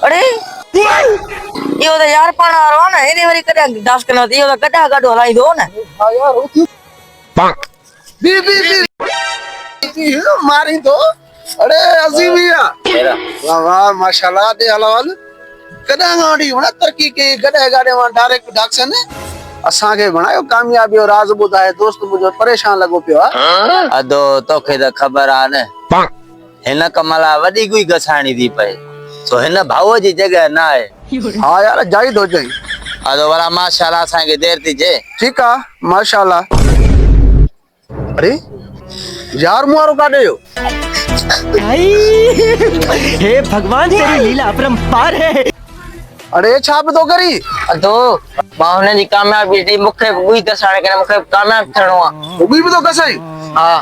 अरे यो तो यार पण आ रहा ना एनी वरी कदा दास करना यो तो कदा गाडो हलाई दो ना। हां यार होती बी मारी तो अरे अजी भैया वाह वाह माशाल्लाह दे हलाल कदा गाड़ी वणा तरक्की के कदा गाड़ी वा डायरेक्ट डाक्सन असा के बनायो कामयाबी और राज बुधाए दोस्त मुझे परेशान लगो पियो अदो तोखे तो खबर आ ने हिन कमला वडी कोई गसाणी दी पे सो हिन भाव जी जगह ना है। हां यार जाई दो जाई अदो वाला माशाल्लाह सा के देर थी जे ठीक है माशाल्लाह। अरे यार मुआरो काटे हो भाई हे भगवान तेरी लीला अपरंपार है। अरे छाप तो करी अदो मां जी कामयाबी दी मुखे कोई गसाणे करे मुखे कामयाब थणो आ वो भी तो कसई हां